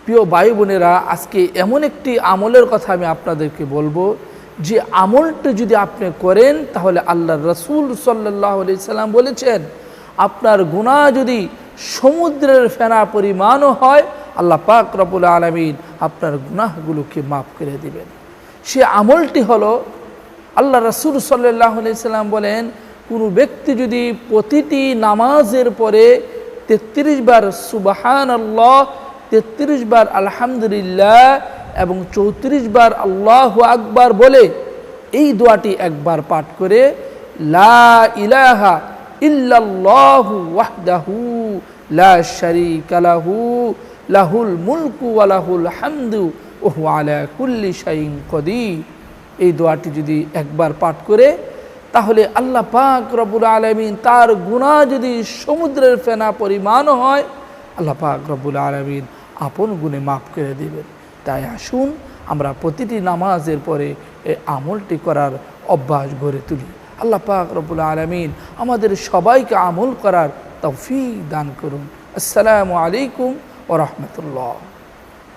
প্রিয় ভাই বোনেরা, আজকে এমন একটি আমলের কথা আমি আপনাদেরকে বলবো, যে আমলটি যদি আপনি করেন তাহলে আল্লাহর রাসূল সাল্লাল্লাহু আলাইহি সাল্লাম বলেছেন, আপনার গুনাহ যদি সমুদ্রের ফেনা পরিমাণও হয়, আল্লাহ পাক রব্বুল আলামিন আপনার গুনাহগুলোকে মাফ করে দিবেন। সে আমলটি হলো, আল্লাহ রাসূল সাল্লাল্লাহু আলাইহি সাল্লাম বলেন, কোনো ব্যক্তি যদি প্রতিটি নামাজের পরে 33 বার সুবহানাল্লাহ, 33 বার আলহামদুলিল্লাহ এবং 34 বার আল্লাহু আকবার বলে এই দোয়াটি একবার পাঠ করে, লা ইলাহা ইল্লাল্লাহু ওয়াহদাহু লা শারীকা লাহু লাহুল মুলকু ওয়া লাহুল হামদু ওয়া হুয়া আলা কুল্লি শাইইন কদির, এই দোয়াটি যদি একবার পাঠ করে, তাহলে আল্লাহ পাক রব্বুল আলামিন তার গুনাহ যদি সমুদ্রের ফেনা পরিমাণও হয়, আল্লাহ পাক রব্বুল আলামিন আপন গুণে মাফ করে দেবেন। তাই আসুন আমরা প্রতিটি নামাজের পরে এই আমলটি করার অভ্যাস গড়ে তুলি। আল্লাহ পাক রব্বুল আলামিন আমাদের সবাইকে আমল করার তৌফিক দান করুন। আসসালামু আলাইকুম ওয়া রাহমাতুল্লাহ।